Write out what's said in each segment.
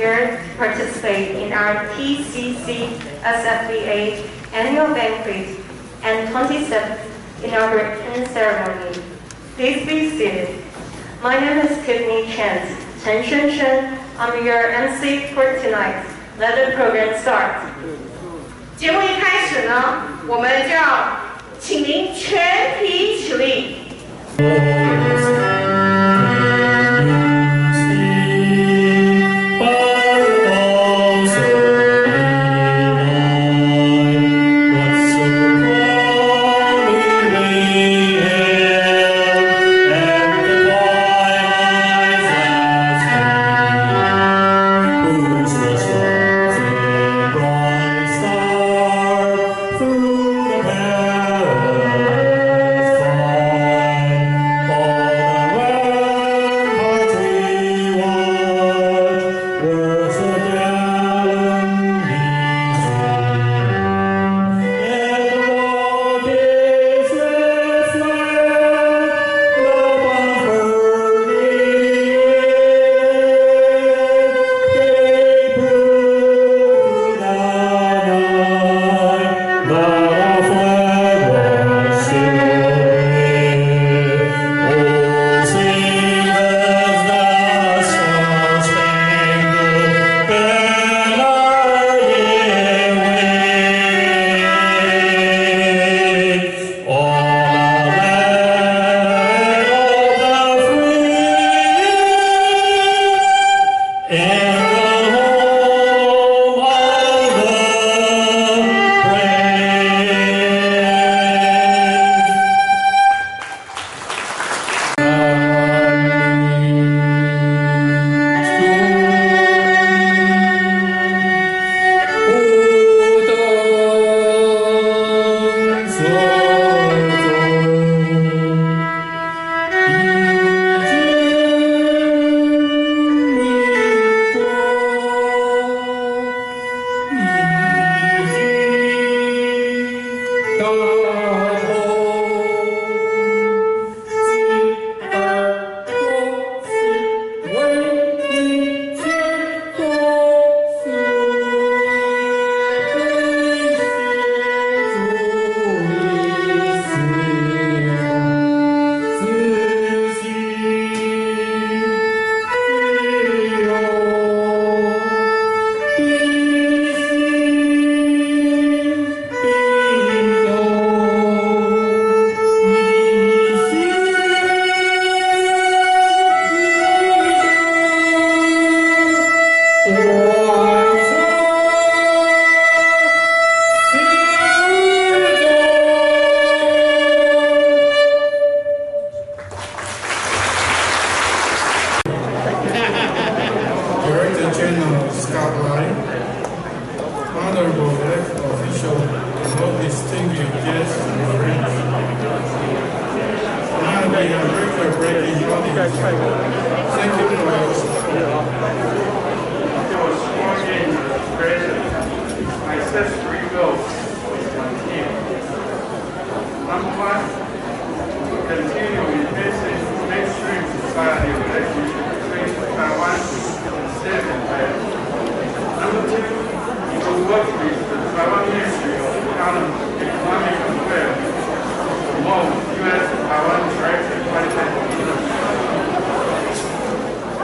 here to participate in our TCC SFBA annual banquet and 27th inauguration ceremony. Please be seated. My name is Tiffany Chen Shenshen. I'm your MC for tonight. Let the program start. 节目一开始呢，我们就要请您全体起立。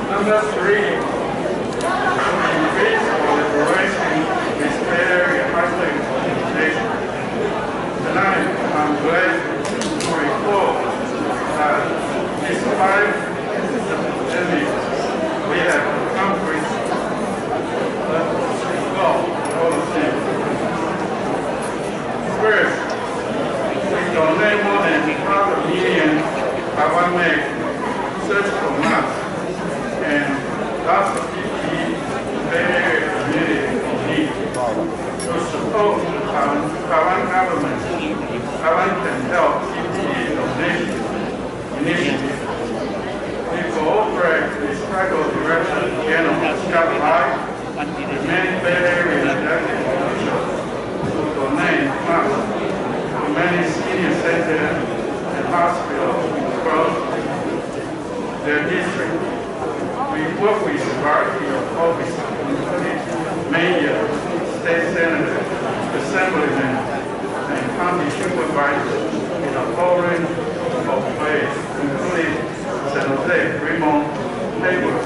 Number 3, increase collaboration with Area organization. Tonight, I'm glad to report that despite the pandemic, we have accomplished the goal of the things. First, we donate more than 500,000 Taiwan made surgical masks and lots of PPE Bay Area community in need. To support the Taiwan government, Taiwan can help PPE donation initiative. We cooperate with Federal Director General Scott Lai and many Bay Area elected officials to donate masks to many senior centers and hospitals across their district. We work with a variety of offices in mayor, state senator, assemblymen, and county supervisors in a whole range of ways, including San Jose, Fremont, Hayward,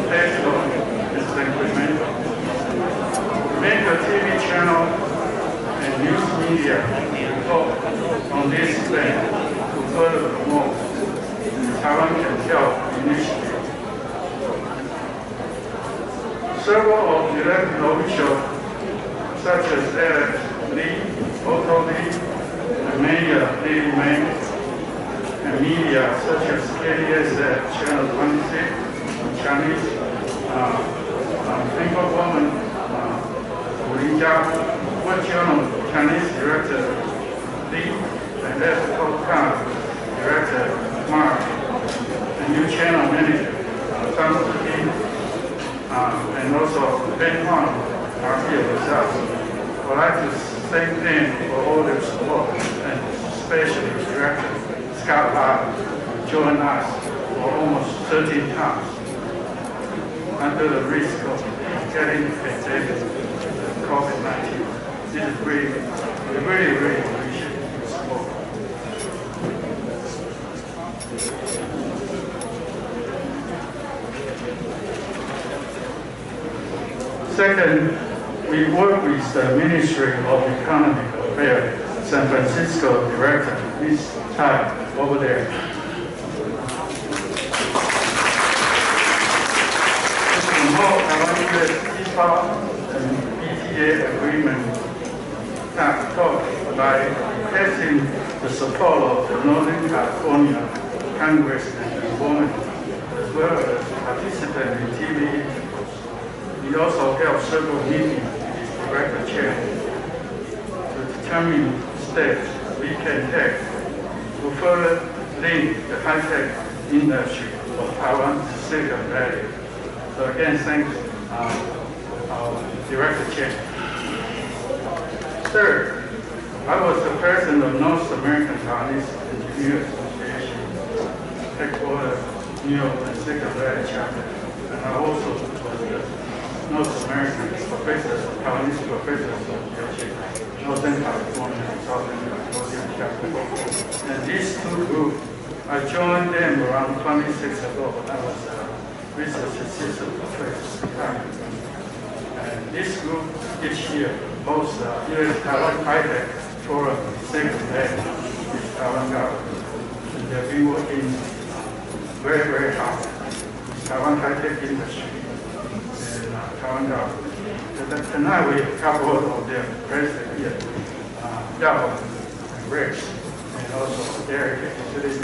Pasco, and Sacramento. Major TV channel and news media report on this event to further promote Taiwan Can Tell initiative. Several of the elected officials, such as Alex Lee, Otto Lee, and Mayor Lily May, and media such as KDSF Channel 26, Chinese, Single Woman, Wu What Channel Chinese Director Lee, and Left Podcast Director Mark, and new channel manager Zhang Ziqi, and also Ben Huang are here with us. I'd like to thank them for all their support, and especially Director Scott Hart joined us for almost 13 times under the risk of getting pandemic COVID-19. This is really appreciate your support. Second, we work with the Ministry of Economic Affairs, San Francisco Director, Ms. Tai, over there. To promote Taiwan-US EPA and ETA agreement that talk by passing the support of the Northern California Congress and women, as well as participate in TV interviews. We also held several meetings with Director Chen to determine steps we can take to further link the high-tech industry of Taiwan to Silicon Valley. So again, thanks our Director Chen. Third, I was the president of North American Taiwanese Engineers Association, headquartered New York and Silicon Valley chapter, and I also was the North American Professors, Taiwanese Professors Association, Northern California and Southern California chapter. And these two groups, I joined them around 26 ago when I was a research assistant professor. And this group each year hosts the U.S. Taiwan High-Tech Forum second day with Taiwan government. And they've been working very hard with Taiwan high-tech industry. Taiwan government. Tonight we have a couple of their presidents here, Yao and Rex, and also Derek and Citizen.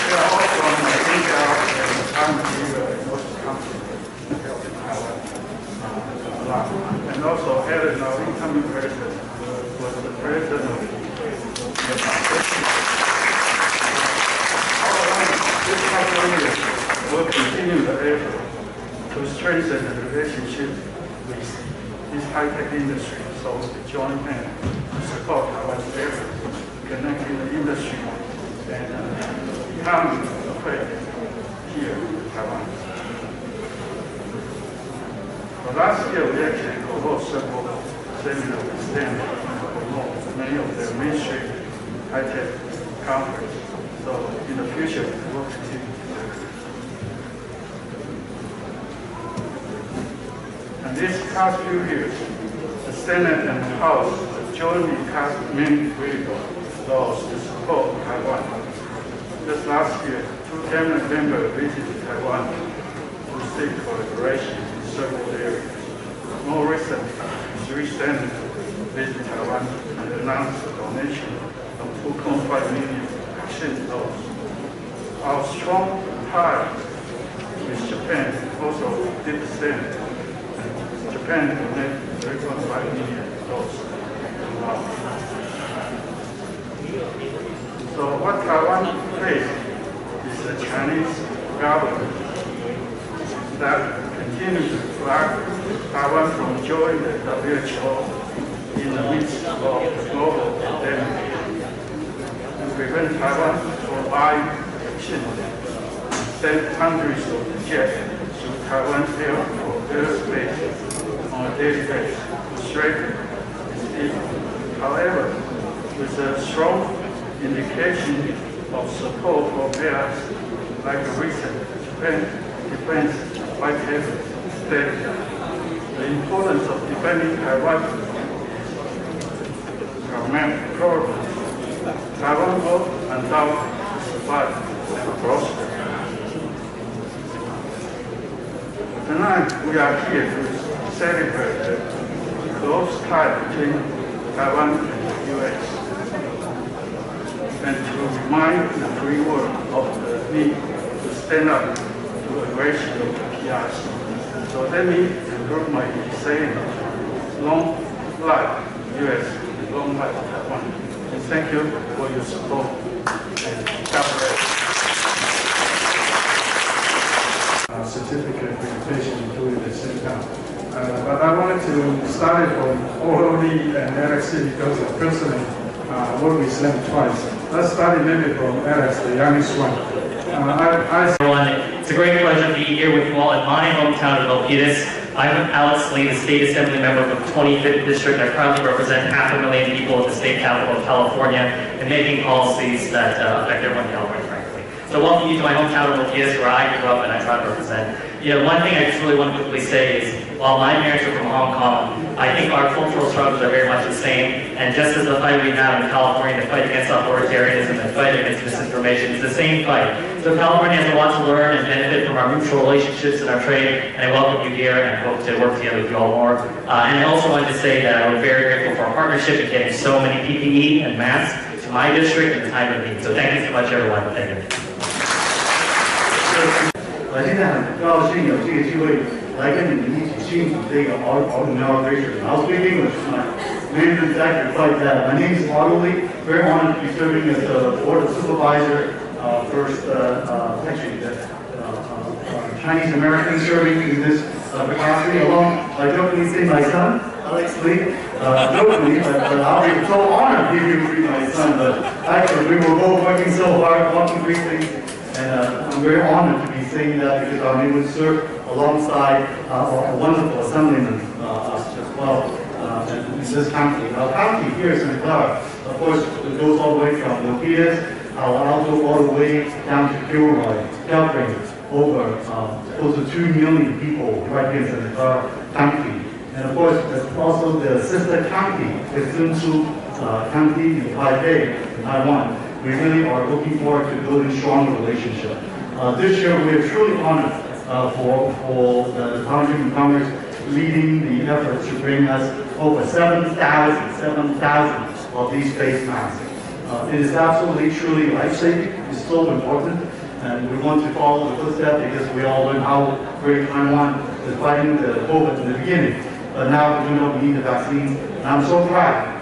They are all from Intel and Taiwan and most companies help in Taiwan a lot. And also Helen, our incoming president, was the president of the foundation. All around this company will continue the effort to strengthen the relationship with this high-tech industry, so we join hands to support Taiwan's efforts, connecting the industry and economy here in Taiwan. Well, last year we actually co-hosted several seminars with them to promote many of their mainstream high-tech conferences. So in the future, we will continue. And these past few years, the Senate and the House jointly passed many critical laws to support Taiwan. Just last year, 2 cabinet members visited Taiwan to seek collaboration in several areas. More recently, 3 senators visited Taiwan and announced a donation of 2.5 million vaccine doses. Our strong tie with Japan also did the same. Japan donated 3.5 million doses. So what Taiwan faces is the Chinese government that continues to block Taiwan from joining the WHO in the midst of the global pandemic and prevent Taiwan from buying vaccines. Send countries to reject Taiwan's airport airspace on a daily basis to strengthen its people. However, with a strong indication of support for mayors like the recent Japan Defense White Paper stated, the importance of defending Taiwan remains probable. Taiwan will undoubtedly survive and prosper. Tonight, we are here to celebrate the close tie between Taiwan and the U.S. and to remind the free world of the need to stand up to aggression of the PRC. So let me conclude my saying, long life U.S. and long life Taiwan. And thank you for your support and cooperation. Certificate presentation included the same time. But I wanted to start it from Orly and Alex because of personally what we sent twice. Let's start it maybe from Alex, the youngest one. Everyone, it's a great pleasure to be here with you all in my hometown of Milpitas. I'm Alex Lee, the State Assembly member of the 25th District. I proudly represent 500,000 people at the state capital of California and making policies that affect everyone in California, frankly. So welcome you to my hometown of Milpitas, where I grew up and I try to represent. One thing I just really want to quickly say is, while my parents are from Hong Kong, I think our cultural struggles are very much the same. And just as the fight we have in California, the fight against authoritarianism, the fight against misinformation, is the same fight. So California has a lot to learn and benefit from our mutual relationships and our trade. And I welcome you here and hope to work together with you all more. And I also wanted to say that we're very grateful for our partnership in getting so many PPE and masks to my district at the time of need. So thank you so much, everyone. Thank you. 现在很高兴有这个机会来跟你们一起庆祝这个 Autumn Celebration. I'll speak English. My name is actually quite bad. My name is Arthur Lee. Very honored to be serving as the board of supervisor. First, actually, Chinese American serving in this capacity. Along, I jokingly say my son, Alex Lee. Jokingly, but I'll be so honored if you be my son. But actually, we were both working so hard, walking briefly. And I'm very honored to be saying that because our name would serve alongside a wonderful assemblyman as well in this county. Our county here is Santa Clara. Of course, it goes all the way from Milpitas, also all the way down to Gilroy, Calgary, over close to 2 million people right here in Santa Clara County. And of course, there's also the sister county, the Hsinchu County in Taipei, in Taiwan. We really are looking forward to building strong relationship. This year, we are truly honored for the Township and Commerce leading the effort to bring us over 7,000 of these face masks. It is absolutely, truly life-saving. It's so important, and we want to follow the footsteps because we all learned how great Taiwan is fighting the COVID in the beginning. But now we know we need the vaccine, and I'm so proud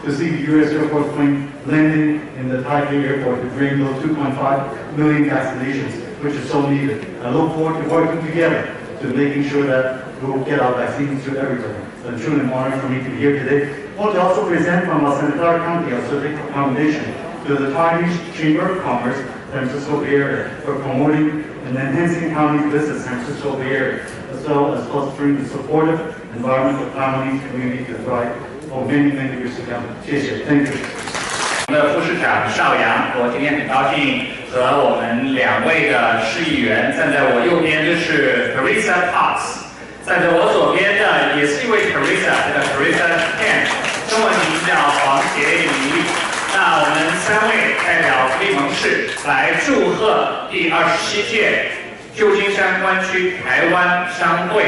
to see the U.S. Air Force plane landing in the Taipei airport to bring those 2.5 million vaccinations, which is so needed. I look forward to working together to making sure that we will get our vaccines to everybody. It's truly an honor for me to be here today. I want to also present from our Santa Clara County a certificate of commendation to the Taiwanese Chamber of Commerce, San Francisco Bay Area, for promoting and enhancing county business in San Francisco Bay Area, as well as fostering the supportive environment of Taiwanese community to thrive for many, many years to come. 谢谢 Thank you. 我们的副市长邵阳，我今天很高兴和我们2位的市议员站在我右边，这是 Teresa Potts， 站在我左边的也是一位 Teresa， 这个 Teresa Tan， 中文名叫黄洁仪。那我们3位代表福利盟市来祝贺第27届旧金山湾区台湾商会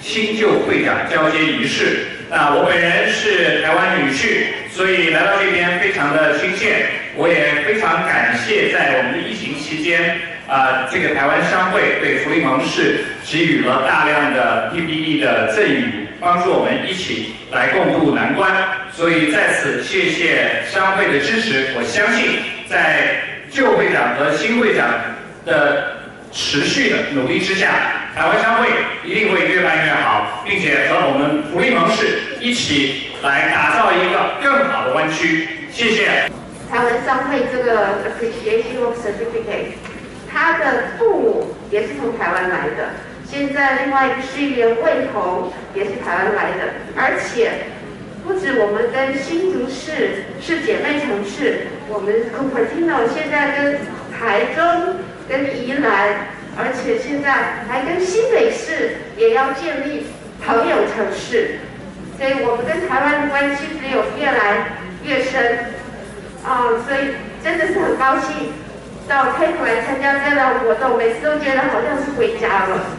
新旧会长交接仪式。那我本人是台湾女婿，所以来到这边非常的亲切。我也非常感谢在我们的疫情期间，这个台湾商会对福利盟市给予了大量的 PPE 的赠予，帮助我们一起来共度难关。所以在此谢谢商会的支持，我相信在旧会长和新会长的持续的努力之下，台湾商会一定会越办越好，并且和我们福利盟市一起来打造一个更好的湾区。谢谢。台湾商会这个 Appreciation of Certificate， 他的父母也是从台湾来的，现在另外一个市议员魏彤也是台湾来的，而且不止我们跟新竹市是姐妹城市，我们 Cupertino 现在跟台中、跟宜兰，而且现在还跟新北市也要建立朋友城市，所以我们跟台湾的关系只有越来越深所以真的是很高兴到泰国来参加这样的活动，每次都觉得好像是回家了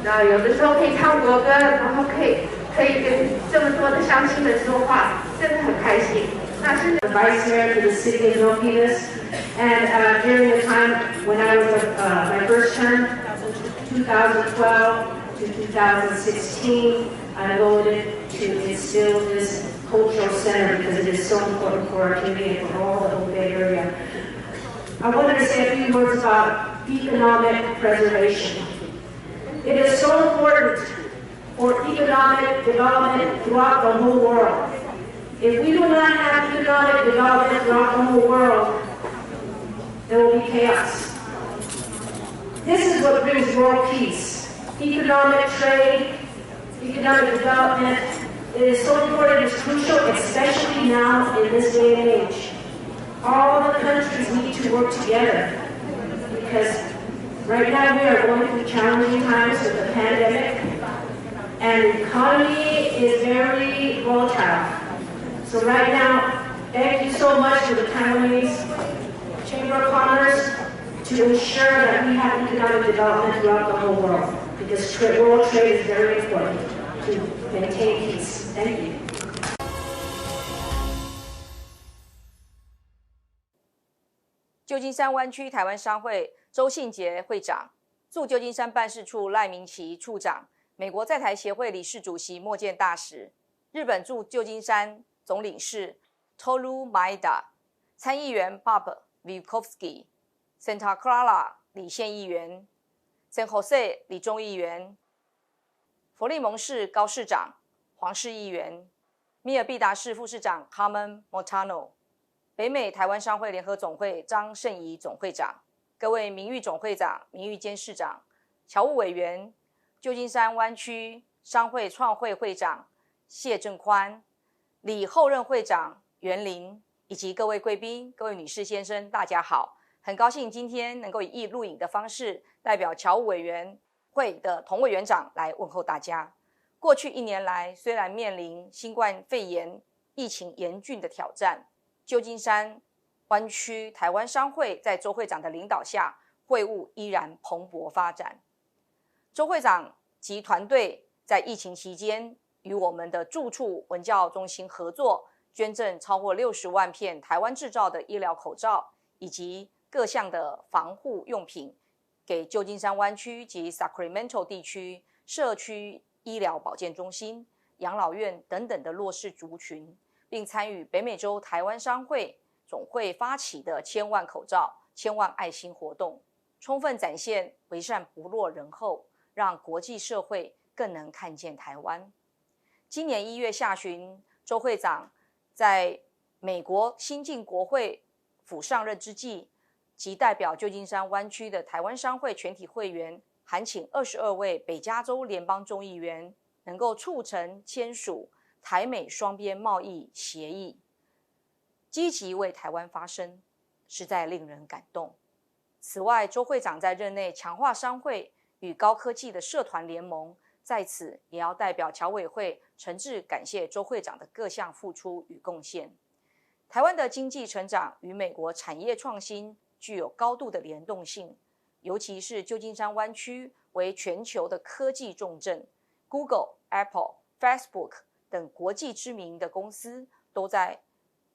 那有的时候可以唱国歌，然后可以跟这么多的乡亲们说话，真的很开心。那是 Vice Mayor for the City of Milpitas, and during the time when I was my first term, 2012 to 2016, I voted to instill this cultural center because it is so important for our community and for all the whole Bay Area. I wanted to say a few words about economic preservation. It is so important for economic development throughout the whole world. If we do not have economic development throughout the whole world, there will be chaos. This is what brings world peace. Economic trade, economic development, it is so important, it's crucial, especially now in this day and age. All the countries need to work together because right now we are going through challenging times with the pandemic and the economy is very volatile. So right now, thank you so much to the Taiwanese Chamber of Commerce to ensure that we have economic development throughout the whole world because world trade is very important to maintain peace. Thank you. 旧金山湾区台湾商会周信杰会长、驻旧金山办事处赖铭琪处长、美国在台协会理事主席莫健大使、日本驻旧金山总领事 Toru Maeda、参议员 Bob Vikovsky、Santa Clara 李县议员、San Jose 李众议员、佛利蒙市高市长黄市议员、密尔必达市副市长 Carmen Montano、北美台湾商会联合总会张胜仪总会长、各位名誉总会长、名誉监事长、侨务委员、旧金山湾区商会创会会长谢镇宽、李后任会长袁林，以及各位贵宾、各位女士先生，大家好！很高兴今天能够以录影的方式，代表侨务委员会的童委员长来问候大家。过去1年来，虽然面临新冠肺炎疫情严峻的挑战，旧金山湾区台湾商会在周会长的领导下，会务依然蓬勃发展。周会长及团队在疫情期间与我们的驻处文教中心合作，捐赠超过60万片台湾制造的医疗口罩以及各项的防护用品给旧金山湾区及 Sacramento 地区社区医疗保健中心、养老院等等的弱势族群，并参与北美洲台湾商会总会发起的1000万口罩、1000万爱心活动，充分展现为善不落人后，让国际社会更能看见台湾。今年1月下旬，周会长在美国新晋国会府上任之际，即代表旧金山湾区的台湾商会全体会员，函请22位北加州联邦众议员能够促成签署台美双边贸易协议，积极为台湾发声，实在令人感动。此外，周会长在任内强化商会与高科技的社团联盟，在此也要代表侨委会诚挚感谢周会长的各项付出与贡献。台湾的经济成长与美国产业创新具有高度的联动性，尤其是旧金山湾区为全球的科技重镇 ，Google、Apple、Facebook 等国际知名的公司都在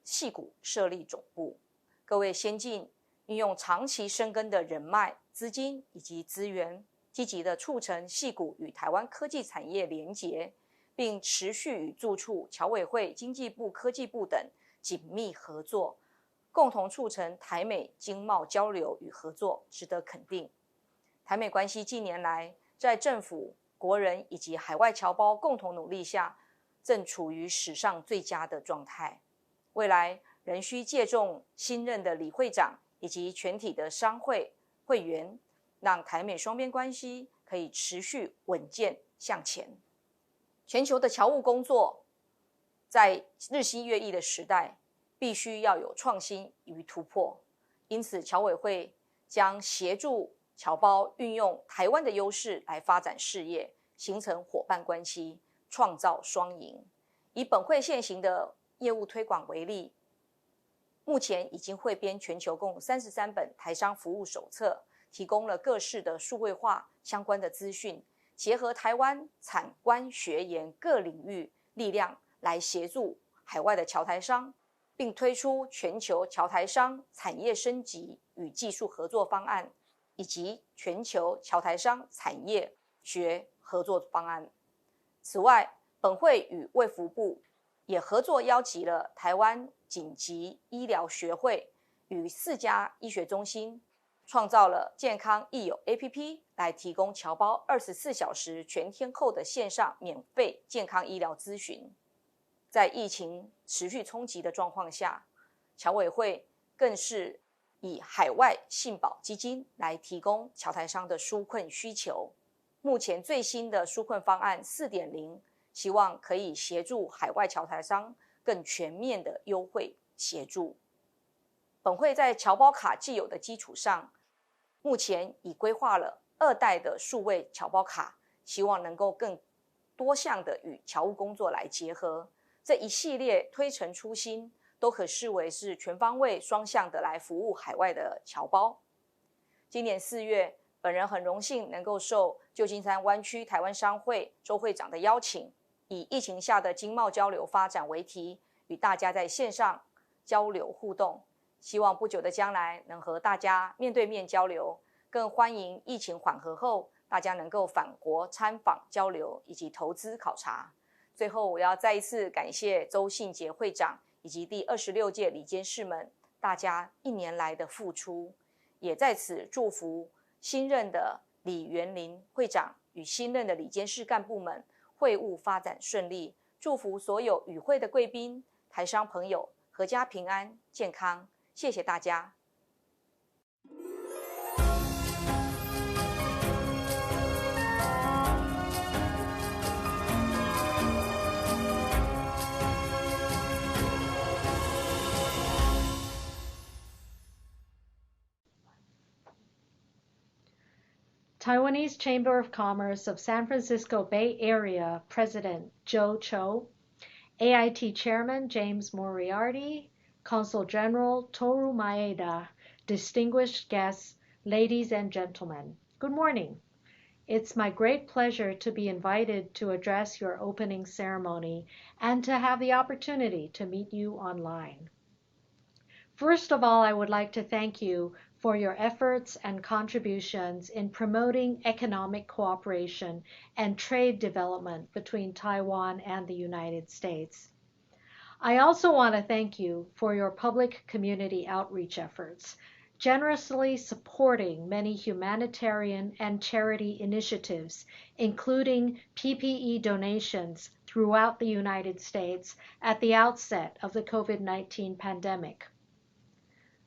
矽谷设立总部。各位先进运用长期深耕的人脉、资金以及资源，积极的促成矽谷与台湾科技产业连结，并持续与驻处、侨委会、经济部、科技部等紧密合作，共同促成台美经贸交流与合作，值得肯定。台美关系近年来在政府、国人以及海外侨胞共同努力下，正处于史上最佳的状态。未来仍需借重新任的理会长以及全体的商会会员，让台美双边关系可以持续稳健向前。全球的侨务工作在日新月异的时代，必须要有创新与突破，因此侨委会将协助侨胞运用台湾的优势来发展事业，形成伙伴关系，创造双赢。以本会现行的业务推广为例，目前已经汇编全球共33本台商服务手册，提供了各式的数位化相关的资讯，结合台湾产官学研各领域力量来协助海外的侨台商，并推出全球侨台商产业升级与技术合作方案，以及全球侨台商产业学合作方案。此外，本会与卫福部也合作邀集了台湾紧急医疗学会与4家医学中心，创造了健康益友 APP 来提供侨胞24小时全天候的线上免费健康医疗咨询。在疫情持续冲击的状况下，侨委会更是以海外信保基金来提供侨台商的纾困需求。目前最新的纾困方案 4.0， 希望可以协助海外侨台商更全面的优惠协助。本会在侨胞卡既有的基础上，目前已规划了2代的数位侨胞卡，希望能够更多项的与侨务工作来结合。这一系列推陈出新，都可视为是全方位双向的来服务海外的侨胞。今年4月，本人很荣幸能够受旧金山湾区台湾商会周会长的邀请，以疫情下的经贸交流发展为题，与大家在线上交流互动。希望不久的将来能和大家面对面交流，更欢迎疫情缓和后，大家能够返国参访交流以及投资考察。最后，我要再一次感谢周信杰会长以及第26届理监事们大家1年来的付出，也在此祝福新任的李元林会长与新任的理监事干部们会务发展顺利，祝福所有与会的贵宾、台商朋友阖家平安健康。谢谢大家。Taiwanese Chamber of Commerce of San Francisco Bay Area President Joe Cho, AIT Chairman James Moriarty, Consul General Toru Maeda, distinguished guests, ladies and gentlemen, good morning. It's my great pleasure to be invited to address your opening ceremony and to have the opportunity to meet you online. First of all, I would like to thank you for your efforts and contributions in promoting economic cooperation and trade development between Taiwan and the United States. I also want to thank you for your public community outreach efforts, generously supporting many humanitarian and charity initiatives, including PPE donations throughout the United States at the outset of the COVID-19 pandemic.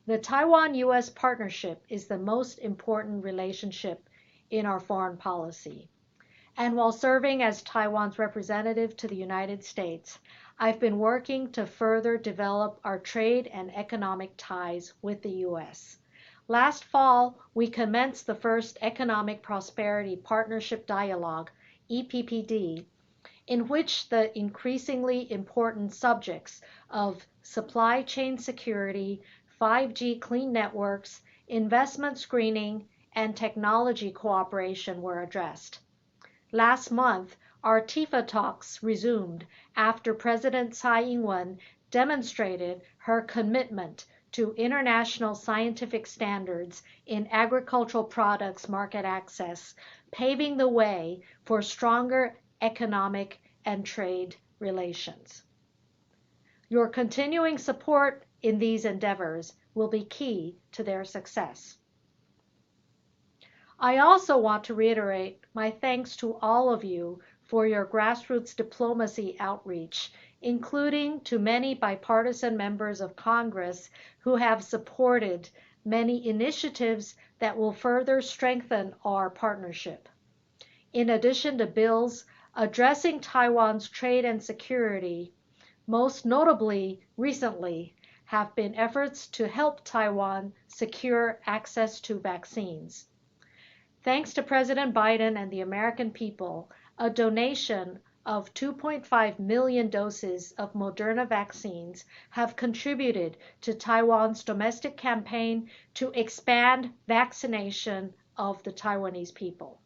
The Taiwan-U.S. partnership is the most important relationship in our foreign policy. And while serving as Taiwan's representative to the United States, I've been working to further develop our trade and economic ties with the U.S. Last fall, we commenced the first Economic Prosperity Partnership Dialogue, EPPD, in which the increasingly important subjects of supply chain security, 5G clean networks, investment screening, and technology cooperation were addressed. Last month, our TIFA talks resumed after President Tsai Ing-wen demonstrated her commitment to international scientific standards in agricultural products market access, paving the way for stronger economic and trade relations. Your continuing support in these endeavors will be key to their success. I also want to reiterate my thanks to all of you for your grassroots diplomacy outreach, including to many bipartisan members of Congress who have supported many initiatives that will further strengthen our partnership. In addition to bills addressing Taiwan's trade and security, most notably recently have been efforts to help Taiwan secure access to vaccines. Thanks to President Biden and the American people, a donation of 2.5 million doses of Moderna vaccines have contributed to Taiwan's domestic campaign to expand vaccination of the Taiwanese people.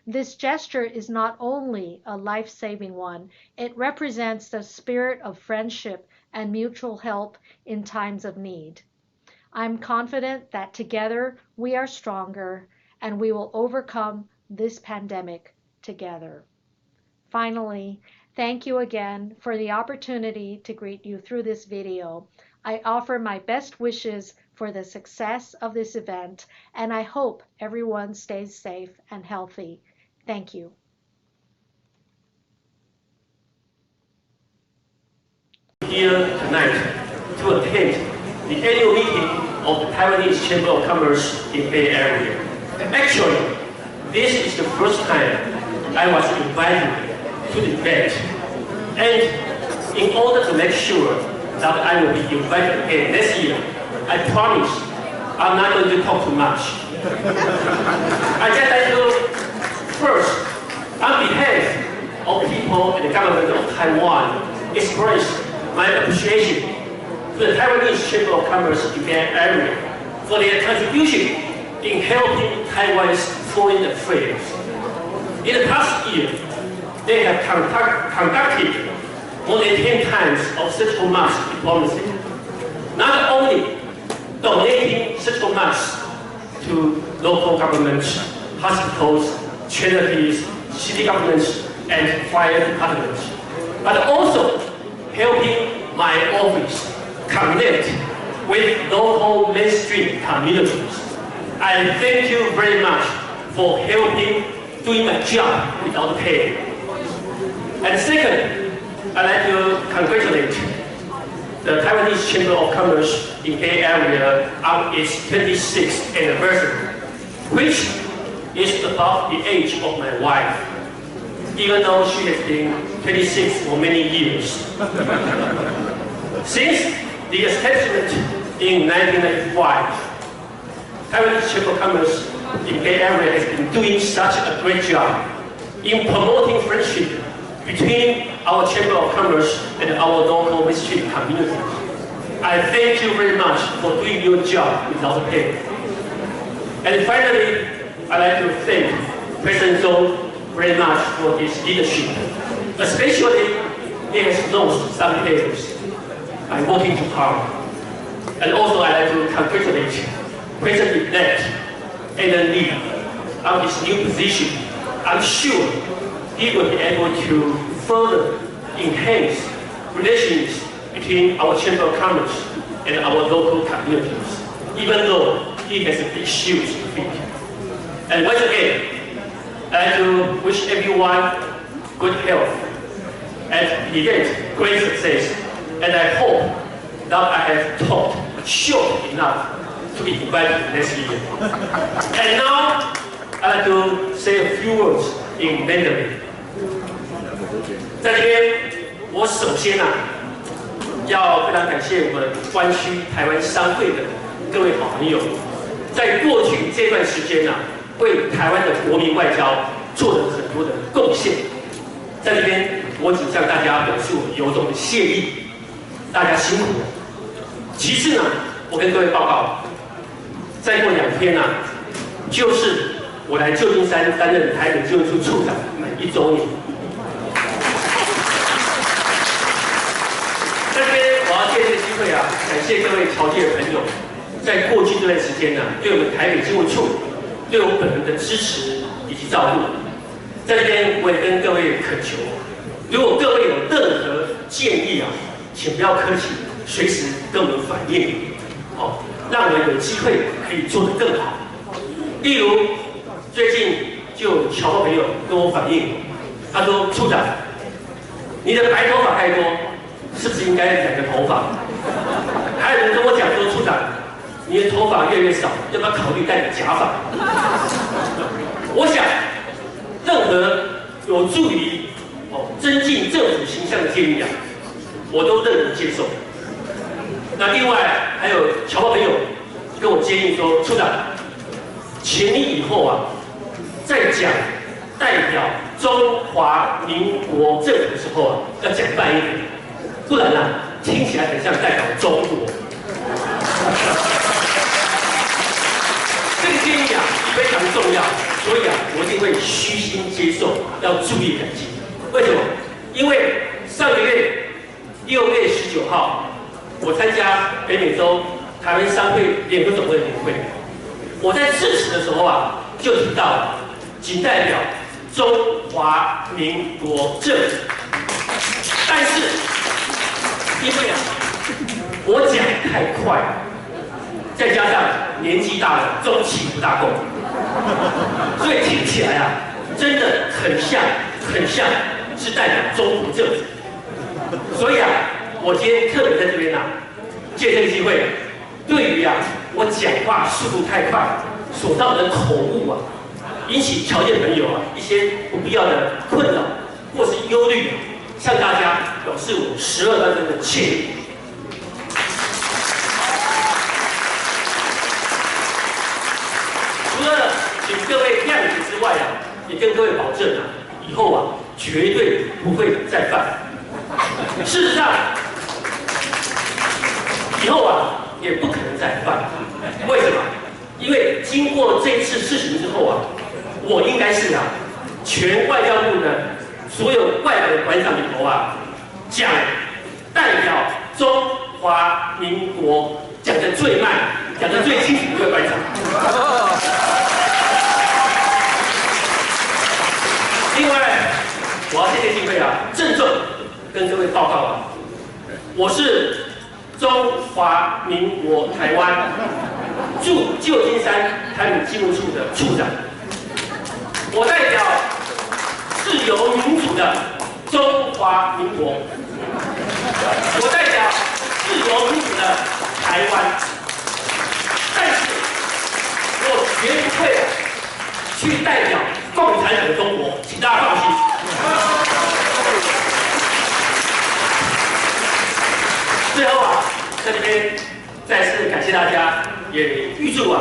This gesture is not only a life-saving one, it represents the spirit of friendship and mutual help in times of need. I'm confident that together we are stronger and we will overcome this pandemic together. Finally, thank you again for the opportunity to greet you through this video. I offer my best wishes for the success of this event, and I hope everyone stays safe and healthy. Thank you. Here tonight to attend the annual meeting of the Taiwanese Chamber of Commerce in Bay Area. Actually, this is the first time I was invited to the event, and in order to make sure that I will be invited again next year, I promise I'm not going to talk too much. I just like to first, on behalf of people and the government of Taiwan, express my appreciation to the Taiwanese Chamber of Commerce in Bay Area for their contribution in helping Taiwan's foreign affairs. In the past year, they have conducted more than 10 times of surgical mask diplomacy, not only donating surgical masks to local governments, hospitals, charities, city governments, and fire departments, but also helping my office connect with local mainstream communities. I thank you very much for helping doing my job without pay. And second, I'd like to congratulate the Taiwanese Chamber of Commerce in Bay Area on its 26th anniversary, which is about the age of my wife, even though she has been 26 for many years. Since the establishment in 1995, Taiwanese Chamber of Commerce in Bay Area has been doing such a great job in promoting friendship between our Chamber of Commerce and our local mainstream communities. I thank you very much for doing your job without pay. And finally, I'd like to thank President Zhou very much for his leadership. Especially, he has lost some areas by working too hard. And also, I'd like to congratulate President-elect Alan Lee on his new position. I'm sure he will be able to further enhance relations between our Chamber of Commerce and our local communities, even though he has a big shoes to fill. And once again, I'd like to wish everyone good health and the event great success. And I hope that I have talked short enough to be invited next year. And now, I'd like to say a few words in Mandarin. 在这边，我首先要非常感谢我们湾区台湾商会的各位好朋友，在过去这段时间为台湾的国民外交做了很多的贡献。在这边，我只向大家表示我由衷的谢意，大家辛苦了。其次我跟各位报告，再过2天就是我来旧金山担任台北经文处处长满1周年。在这边，我要借这个机会感谢各位侨界的朋友，在过去这段时间对我们台北经文处对我本人的支持以及照顾。在这边，我也跟各位恳求，如果各位有任何建议请不要客气，随时跟我们反映，让我们有机会可以做得更好。例如，最近就有侨胞朋友跟我反映，他说：“处长，你的白头发太多，是不是应该染个头发？”还有人跟我讲说：“处长，你的头发越来越少，要不要考虑戴个假发？”我想，任何有助于增进政府形象的建议我都认真接受。那另外还有侨胞朋友跟我建议说，处长，请你以后在讲代表中华民国政府的时候要讲慢一点，不然听起来很像代表中国。这个建议非常重要，所以我一定会虚心接受，要注意改进。为什么？因为上个月6月19号，我参加北美洲台湾商会联合总会的年会，我在致辞的时候就提到，仅代表中华民国政府。但是因为我讲太快，再加上年纪大了，中气不大够，所以听起来真的很像是代表中国政府。所以我今天特别在这边借这个机会，对于我讲话速度太快所造成的口误引起侨界朋友一些不必要的困扰或是忧虑，向大家表示我12万分的歉意。除了请各位谅解之外也跟各位保证以后绝对不会再犯。事实上，以后也不可能再犯。为什么？因为经过这次事情之后我应该是全外交部的所有外国馆长里头讲代表中华民国讲得最慢、讲得最清楚的一位馆长。另外，我要借这个机会郑重跟各位报告我是中华民国台湾驻旧金山台北经文处的处长，我代表自由民主的中华民国，我代表自由民主的台湾，但是我绝不会去代表共产党的中国，请大家放心。最后在这边再次感谢大家，也预祝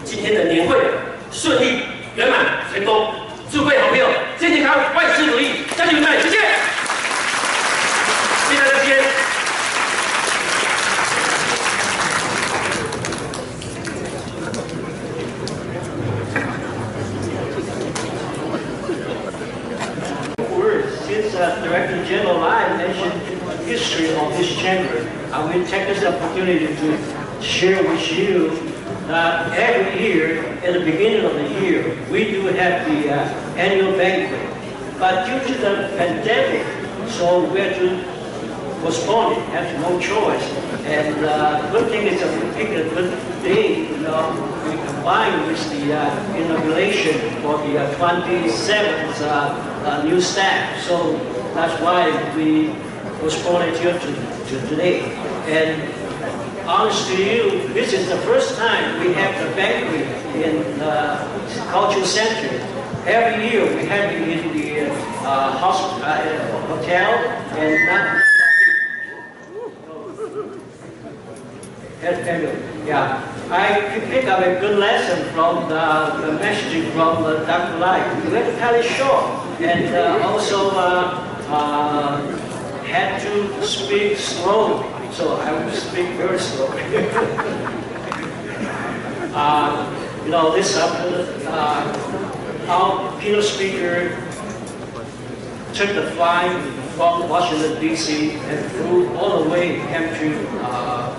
今天的年会顺利圆满成功。祝各位好朋友健健康康，万事如意，家庭圆满，谢谢。谢谢大家今天。Since Director General Lai mentioned history of this chamber, I will take this opportunity to share with you that every year, at the beginning of the year, we do have the annual banquet. But due to the pandemic, so we had to postpone it, have no choice. And the good thing is that we picked a good day, we combined with the inauguration for the 27th new staff. So that's why we postponed it here to today. And honest to you, this is the first time we have the banquet in the cultural center. Every year we have it in the hotel and not. Yeah, I picked up a good lesson from the messaging from Dr. Lai. We had to cut it short, and also had to speak slowly, so I will speak very slowly. This our keynote speaker took the flight from Washington, D.C. and flew all the way came to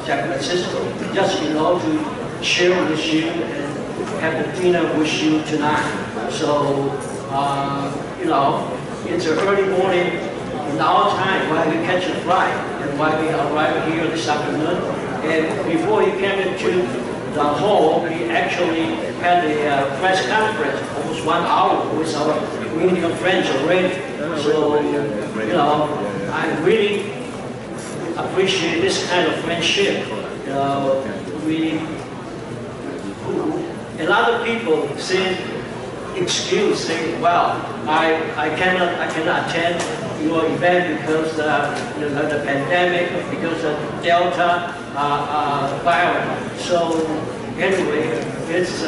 San Francisco just to share with you and have the dinner with you tonight. So, it's an early morning in our time while we catch a flight and while we arrive here this afternoon. And before he came into the hall, we actually had a press conference, almost 1 hour with our Indian friends already. So, I really appreciate this kind of friendship. A lot of people say excuse saying, well, I cannot attend your event because the pandemic, because of Delta virus. So anyway, it's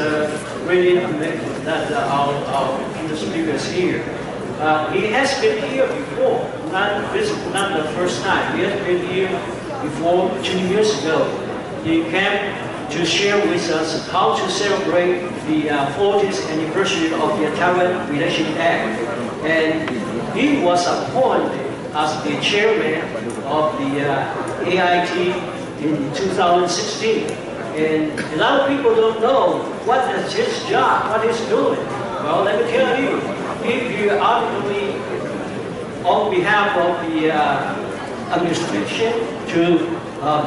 really amazing that our speaker is here. He has been here before. This is not the first time. He has been here before 2 years ago. He came to share with us how to celebrate the 40th anniversary of the Taiwan Relations Act. And he was appointed as the chairman of the AIT in 2016. And a lot of people don't know what is his job, what he's doing. Well, let me tell you, if you ultimately, on behalf of the administration, to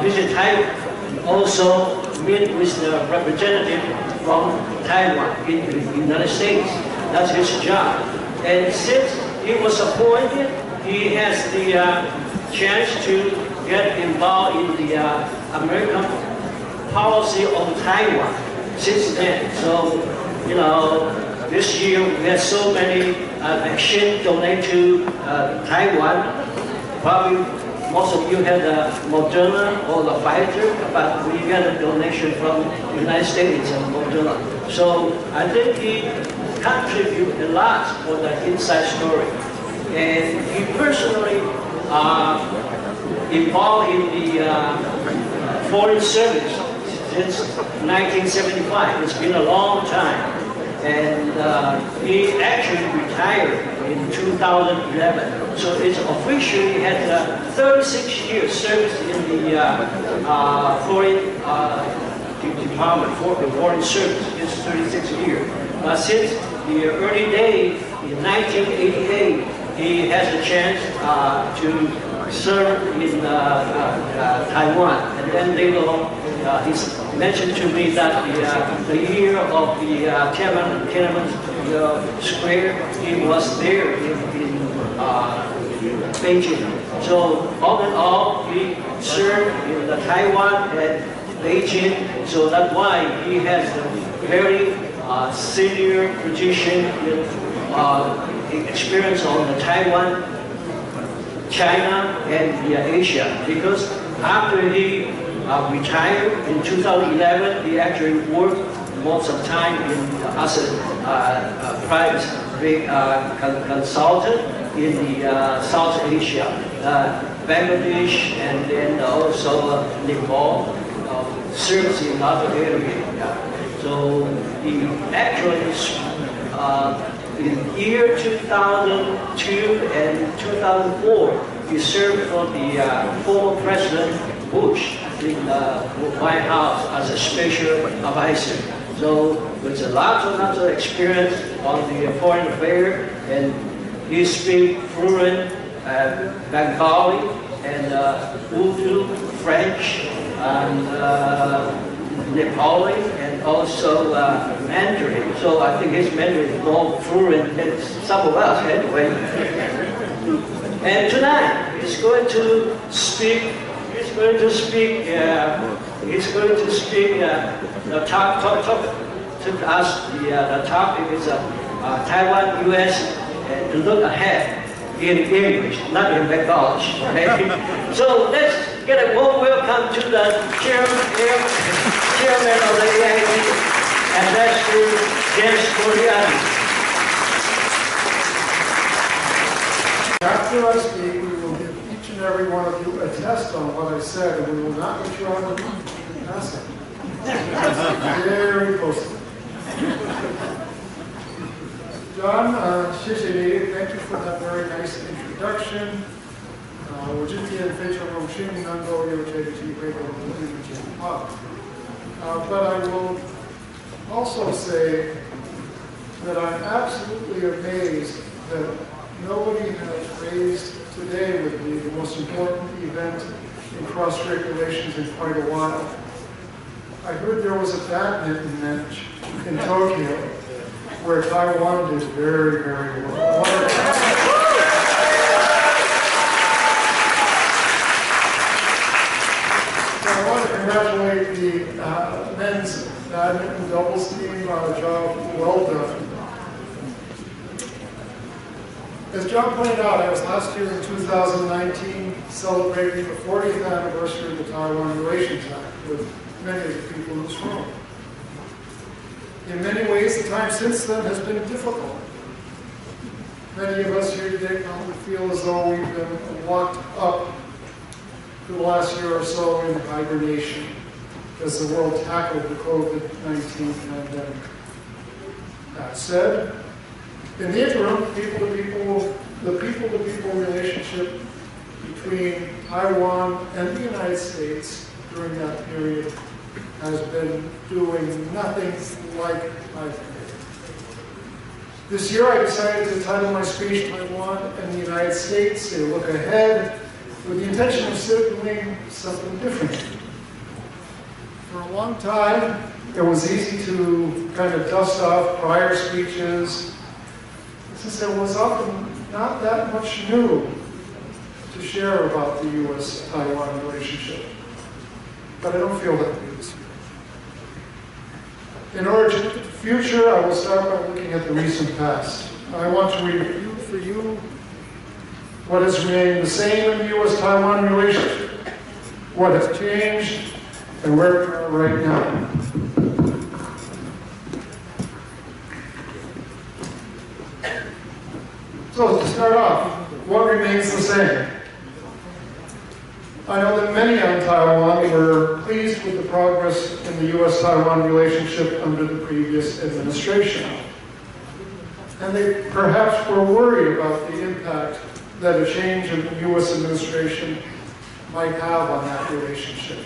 visit Taiwan, also meet with the representative from Taiwan in the United States. That's his job. And since he was appointed, he has the chance to get involved in the American policy of Taiwan since then. So, you know, this year we had so many vaccines donated to Taiwan. Probably most of you had the Moderna or the Pfizer, but we got a donation from the United States and Moderna. So I think he contributed a lot for the inside story. And he personally involved in the foreign service since 1975. It's been a long time. And he actually retired in 2011. So it's officially had 36 years service in the foreign department, foreign service. It's 36 years. But since the early days in 1988, he has a chance to serve in Taiwan. And then later on, he's mentioned to me that the year of the Tiananmen Square, he was there in Beijing. So all in all, he served in the Taiwan and Beijing. So that's why he has a very senior position in experience on the Taiwan, China, and Asia. Because after he retired in 2011, he actually worked most of the time as a private consultant in the South Asia, Bangladesh, and then also Nepal, serves in other areas. So he actually, in year 2002 and 2004, he served for the former President Bush in the White House as a special advisor. So with lots of experience on the foreign affairs, and he speaks fluent Bengali and Urdu, French, and Nepali, and also Mandarin. So I think his Mandarin is more fluent than some of us anyway. And tonight he's going to speak. He's going to speak the talk to us. The topic is Taiwan, U.S. To look ahead in English, not in Bengali. Okay? So let's get a warm welcome to the chairman of the AIT, Ambassador James Moriarty. After I speak, we will give each and every one of you a test on what I said, and we will not let you on the pass it. Very close. John, thank you for that very nice introduction. 我今天非常荣幸能够有这个机会跟你们讲话。But I will also say that I'm absolutely amazed that nobody has raised today with me the most important event in cross-strait relations in quite a while. I heard there was a badminton match in Tokyo where Taiwan did very, very well. So I want to congratulate the men's badminton doubles team on a job well done. As John pointed out, I was last year in 2019 celebrating the 40th anniversary of the Taiwan Relations Act with many of the people in this room. In many ways, the time since then has been difficult. Many of us here today probably feel as though we've been locked up for the last year or so in hibernation as the world tackled the COVID-19 pandemic. That said, in the interim, the people-to-people relationship between Taiwan and the United States during that period has been doing nothing like I've heard. This year I decided to title my speech Taiwan and the United States, a look ahead, with the intention of signaling something different. For a long time, it was easy to kind of dust off prior speeches, since there was often not that much new to share about the U.S.-Taiwan relationship. But I don't feel that way this year. In order to look at the future, I will start by looking at the recent past. I want to review for you what has remained the same in the U.S.-Taiwan relationship, what has changed, and where we are right now. So to start off, what remains the same? I know that many on Taiwan were pleased with the progress in the U.S.-Taiwan relationship under the previous administration. And they perhaps were worried about the impact that a change in the U.S. administration might have on that relationship.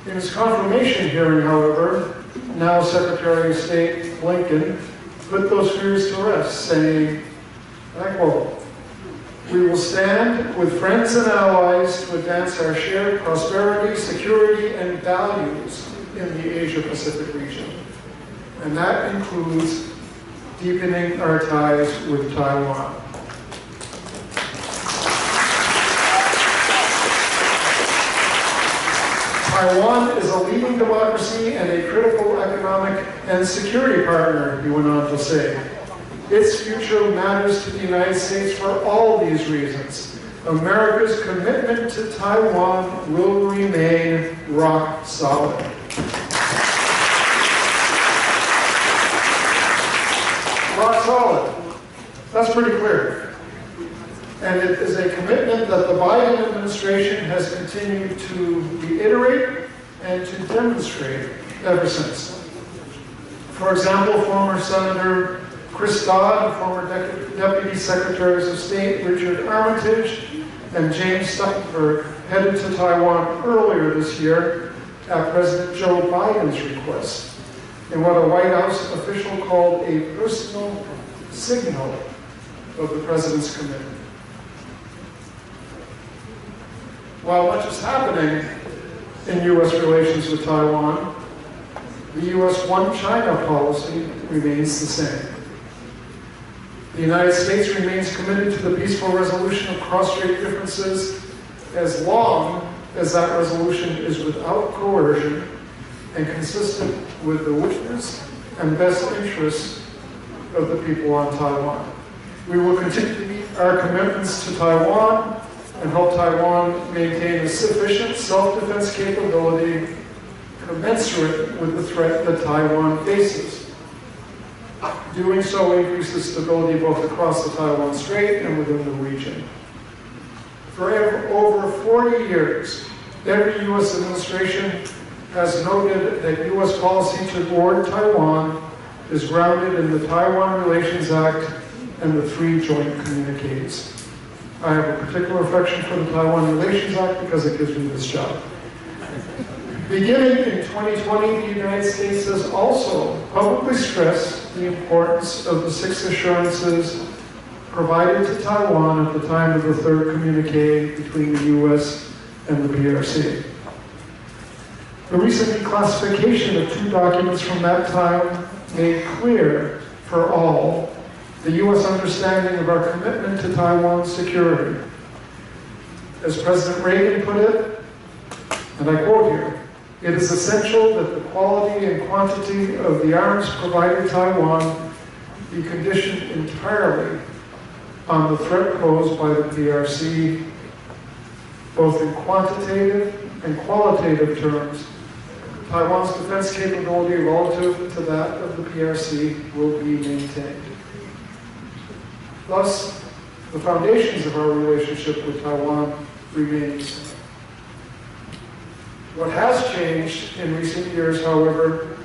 In his confirmation hearing, however, now Secretary of State Blinken put those fears to rest, saying, and I quote, "We will stand with friends and allies to advance our shared prosperity, security, and values in the Asia-Pacific region. And that includes deepening our ties with Taiwan." Taiwan is a leading democracy and a critical economic and security partner, he went on to say. Its future matters to the United States for all these reasons. America's commitment to Taiwan will remain rock solid. Rock solid. That's pretty clear. And it is a commitment that the Biden administration has continued to reiterate and to demonstrate ever since. For example, former Senator Chris Dodd, former Deputy Secretaries of State Richard Armitage, and James Stoltenberg headed to Taiwan earlier this year at President Joe Biden's request, in what a White House official called a personal signal of the President's commitment. While much is happening in U.S. relations with Taiwan, the U.S. One China policy remains the same. The United States remains committed to the peaceful resolution of cross-strait differences as long as that resolution is without coercion and consistent with the wishes and best interests of the people on Taiwan. We will continue to meet our commitments to Taiwan and help Taiwan maintain a sufficient self-defense capability commensurate with the threat that Taiwan faces. Doing so increases stability both across the Taiwan Strait and within the region. For over 40 years, every U.S. administration has noted that U.S. policy toward Taiwan is grounded in the Taiwan Relations Act and the 3 joint communiques. I have a particular affection for the Taiwan Relations Act because it gives me this job. Beginning in 2020, the United States has also publicly stressed the importance of the 6 assurances provided to Taiwan at the time of the 3rd communique between the U.S. and the PRC. The recent declassification of 2 documents from that time made clear for all the U.S. understanding of our commitment to Taiwan's security. As President Reagan put it, and I quote here, "It is essential that the quality and quantity of the arms provided Taiwan be conditioned entirely on the threat posed by the PRC, both in quantitative and qualitative terms. Taiwan's defense capability relative to that of the PRC will be maintained. Thus, the foundations of our relationship with Taiwan remain the same. What has changed in recent years, however,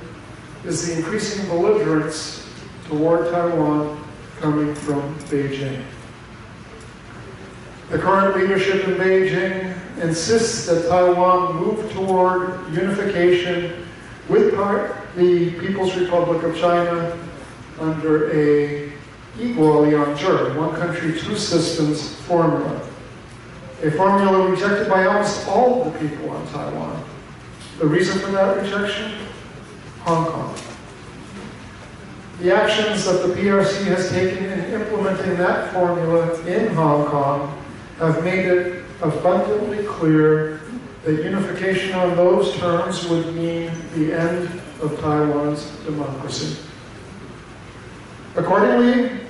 is the increasing belligerence toward Taiwan coming from Beijing. The current leadership in Beijing insists that Taiwan move toward unification with the People's Republic of China under a Igualianzhi, one country, two systems formula. A formula rejected by almost all of the people on Taiwan. The reason for that rejection? Hong Kong. The actions that the PRC has taken in implementing that formula in Hong Kong have made it abundantly clear that unification on those terms would mean the end of Taiwan's democracy. Accordingly,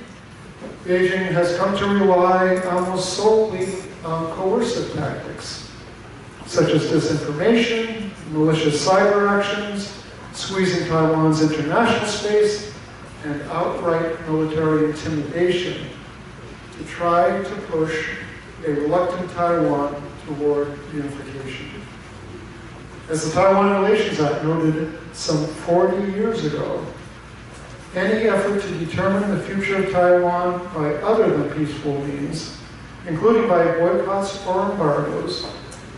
Beijing has come to rely almost solely on coercive tactics, such as disinformation, malicious cyber actions, squeezing Taiwan's international space, and outright military intimidation to try to push a reluctant Taiwan toward unification. As the Taiwan Relations Act noted some 40 years ago, any effort to determine the future of Taiwan by other than peaceful means, including by boycotts or embargoes,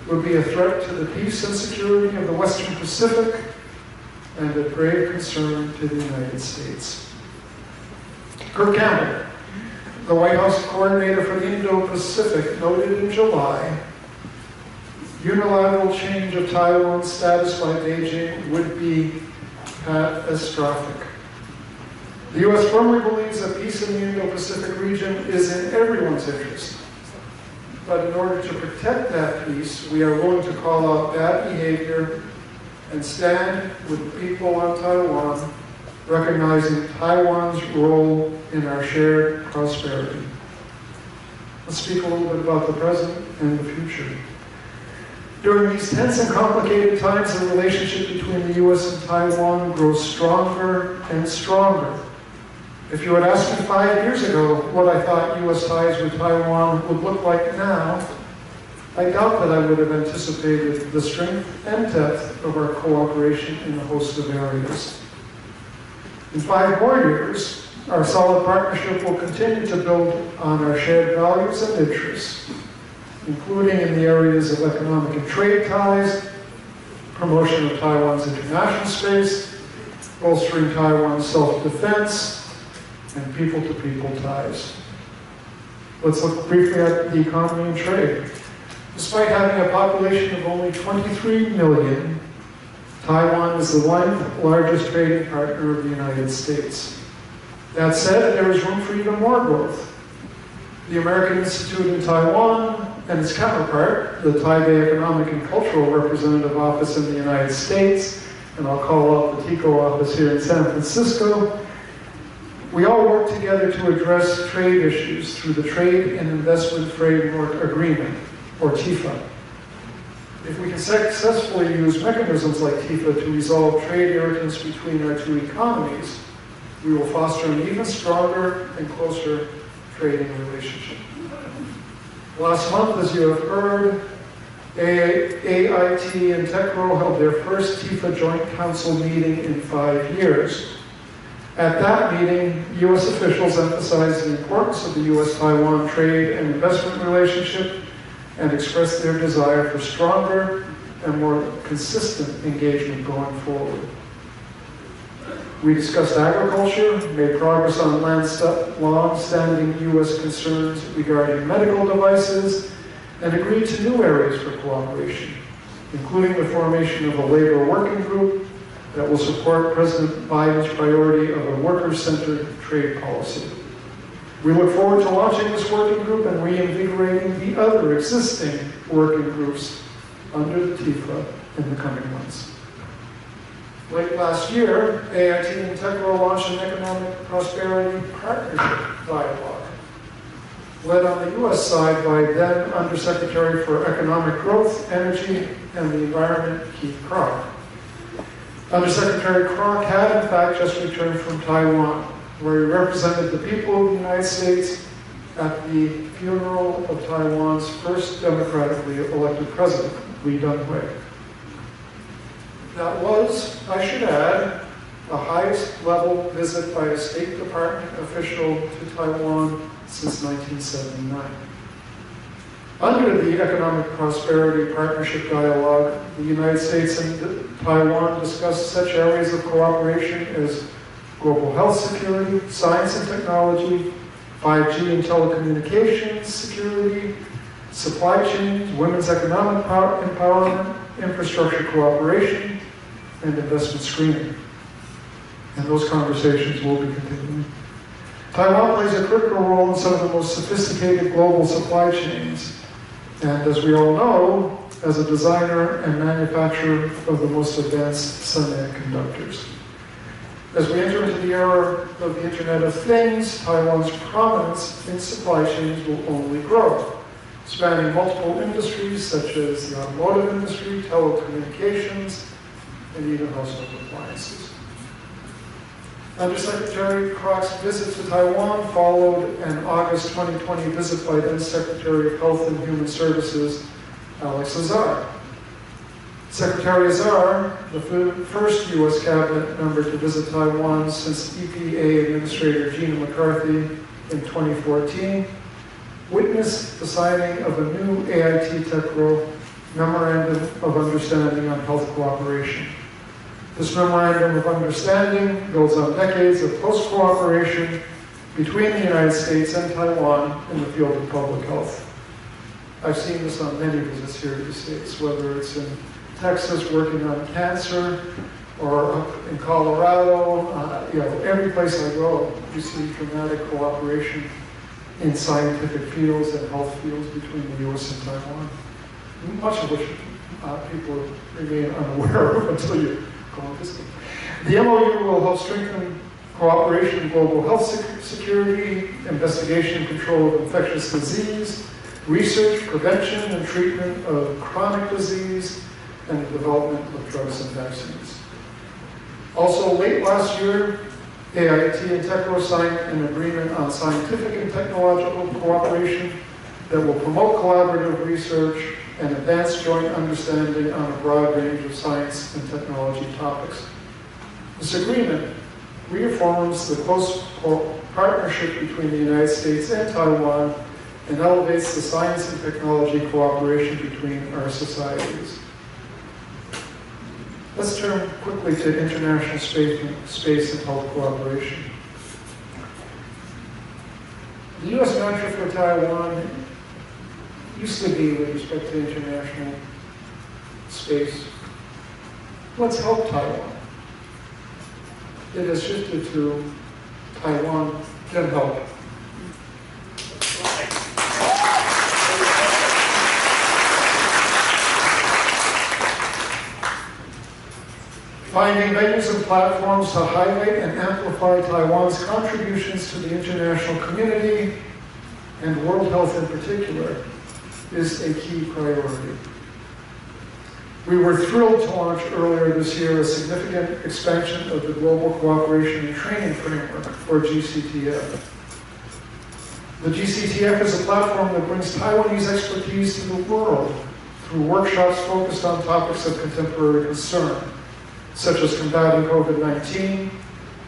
would be a threat to the peace and security of the Western Pacific and a grave concern to the United States. Kurt Campbell, the White House coordinator for the Indo-Pacific, noted in July, unilateral change of Taiwan's status by Beijing would be catastrophic. The U.S. firmly believes that peace in the Indo-Pacific region is in everyone's interest. But in order to protect that peace, we are willing to call out bad behavior and stand with the people on Taiwan, recognizing Taiwan's role in our shared prosperity. Let's speak a little bit about the present and the future. During these tense and complicated times, the relationship between the U.S. and Taiwan grows stronger and stronger. If you had asked me 5 years ago what I thought U.S. ties with Taiwan would look like now, I doubt that I would have anticipated the strength and depth of our cooperation in a host of areas. In 5 more years, our solid partnership will continue to build on our shared values and interests, including in the areas of economic and trade ties, promotion of Taiwan's international space, bolstering Taiwan's self-defense, and people-to-people ties. Let's look briefly at the economy and trade. Despite having a population of only 23 million, Taiwan is the 1st largest trading partner of the United States. That said, there is room for even more growth. The American Institute in Taiwan and its counterpart, the Taipei Economic and Cultural Representative Office in the United States, and I'll call out the TICO office here in San Francisco, we all work together to address trade issues through the Trade and Investment Framework Agreement, or TIFA. If we can successfully use mechanisms like TIFA to resolve trade irritants between our two economies, we will foster an even stronger and closer trading relationship. Last month, as you have heard, AIT and TECRO held their first TIFA Joint Council meeting in 5 years. At that meeting, U.S. officials emphasized the importance of the U.S.-Taiwan trade and investment relationship and expressed their desire for stronger and more consistent engagement going forward. We discussed agriculture, made progress on long-standing U.S. concerns regarding medical devices, and agreed to new areas for cooperation, including the formation of a labor working group that will support President Biden's priority of a worker-centered trade policy. We look forward to launching this working group and reinvigorating the other existing working groups under the TIFA in the coming months. Late last year, AIT and TECRO launched an economic prosperity partnership dialogue, led on the U.S. side by then Undersecretary for Economic Growth, Energy, and the Environment, Keith Krok. Undersecretary Krok had, in fact, just returned from Taiwan, where he represented the people of the United States at the funeral of Taiwan's first democratically elected president, Lee Teng-hui. That was, I should add, the highest level visit by a State Department official to Taiwan since 1979. Under the Economic Prosperity Partnership Dialogue, the United States and Taiwan discussed such areas of cooperation as global health security, science and technology, 5G and telecommunications security, supply chains, women's economic empowerment, infrastructure cooperation, and investment screening. And those conversations will be continuing. Taiwan plays a critical role in some of the most sophisticated global supply chains, and as we all know, as a designer and manufacturer of the most advanced semiconductors. As we enter into the era of the Internet of Things, Taiwan's prominence in supply chains will only grow, spanning multiple industries such as the automotive industry, telecommunications, and even household appliances. Undersecretary Krok's visit to Taiwan followed an August 2020 visit by then Secretary of Health and Human Services, Alex Azar. Secretary Azar, the first U.S. cabinet member to visit Taiwan since EPA Administrator Gina McCarthy in 2014, witnessed the signing of a new AIT-TECRO Memorandum of Understanding on Health Cooperation. This Memorandum of Understanding builds on decades of close cooperation between the United States and Taiwan in the field of public health. I've seen this on many visits here to the States, whether it's in Texas working on cancer, or up in Colorado. Every place I go, you see dramatic cooperation in scientific fields and health fields between the U.S. and Taiwan, much of which people remain unaware of until you go and visit. The MOU will help strengthen cooperation in global health security, investigation and control of infectious disease, research, prevention, and treatment of chronic disease, and the development of drugs and vaccines. Also, late last year, AIT and TECRO signed an agreement on scientific and technological cooperation that will promote collaborative research and advance joint understanding on a broad range of science and technology topics. This agreement reaffirms the close partnership between the United States and Taiwan and elevates the science and technology cooperation between our societies. Let's turn quickly to international space and health cooperation. The U.S. mantra for Taiwan used to be, with respect to international space, let's help Taiwan. It has shifted to Taiwan can help. Finding venues and platforms to highlight and amplify Taiwan's contributions to the international community, and World Health in particular, is a key priority. We were thrilled to launch earlier this year a significant expansion of the Global Cooperation and Training Framework, or GCTF. The GCTF is a platform that brings Taiwanese expertise to the world through workshops focused on topics of contemporary concern, such as combating COVID-19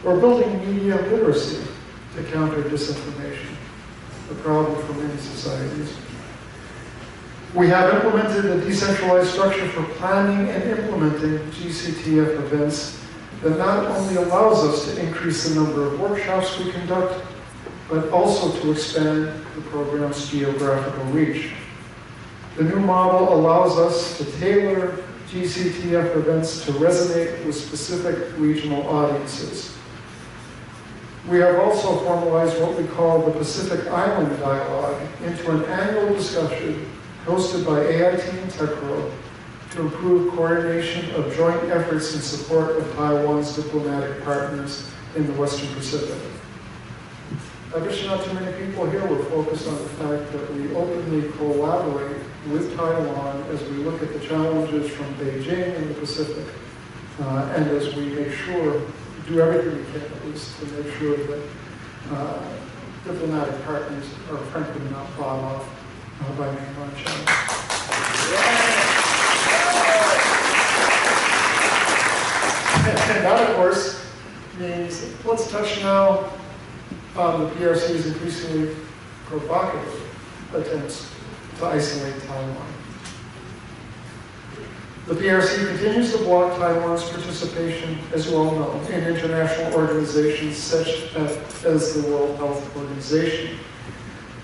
or building media literacy to counter disinformation, a problem for many societies. We have implemented a decentralized structure for planning and implementing GCTF events that not only allows us to increase the number of workshops we conduct, but also to expand the program's geographical reach. The new model allows us to tailor GCTF events to resonate with specific regional audiences. We have also formalized what we call the Pacific Island Dialogue into an annual discussion hosted by AIT and TECRO to improve coordination of joint efforts in support of Taiwan's diplomatic partners in the Western Pacific. I guess not too many people here were focused on the fact that we openly collaborate with Taiwan as we look at the challenges from Beijing in the Pacific, and as we make sure, do everything we can at least to make sure that diplomatic partners are frankly not bought off by mainland China. And that, of course, means let's touch now on the PRC's increasingly provocative attempts to isolate Taiwan. The PRC continues to block Taiwan's participation, as you all know, in international organizations such as the World Health Organization.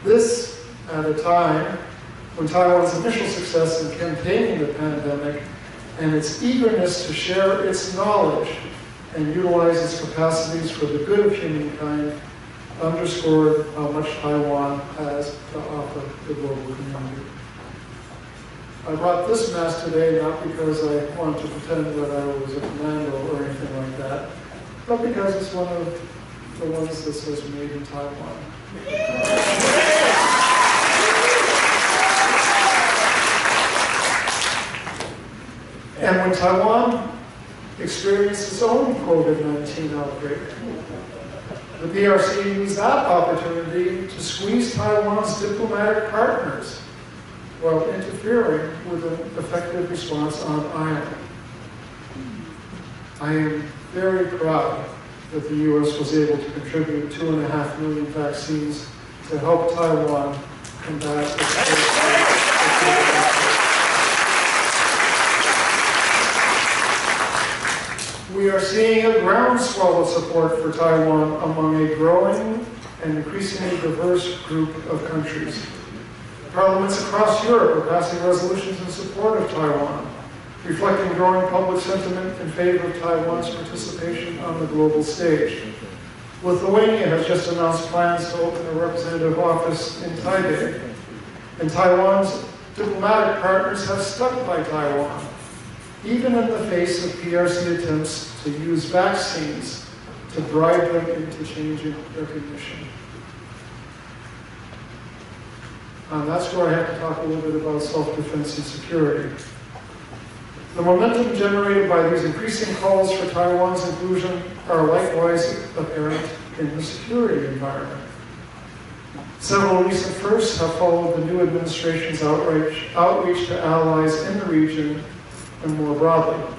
This at a time when Taiwan's initial success in containing the pandemic and its eagerness to share its knowledge and utilize its capacities for the good of humankind underscored how much Taiwan has to offer the global community. I brought this mask today not because I wanted to pretend that I was a commando or anything like that, but because it's one of the ones that says made in Taiwan. And when Taiwan experienced its own COVID-19 outbreak, the PRC used that opportunity to squeeze Taiwan's diplomatic partners while interfering with an effective response on island. I am very proud that the U.S. was able to contribute 2.5 million vaccines to help Taiwan combat its We are seeing a groundswell of support for Taiwan among a growing and increasingly diverse group of countries. Parliaments across Europe are passing resolutions in support of Taiwan, reflecting growing public sentiment in favor of Taiwan's participation on the global stage. Lithuania has just announced plans to open a representative office in Taipei, and Taiwan's diplomatic partners have stuck by Taiwan, even in the face of PRC attempts to use vaccines to bribe them into changing recognition. That's where I have to talk a little bit about self-defense and security. The momentum generated by these increasing calls for Taiwan's inclusion are likewise apparent in the security environment. Several recent firsts have followed the new administration's outreach to allies in the region and more broadly.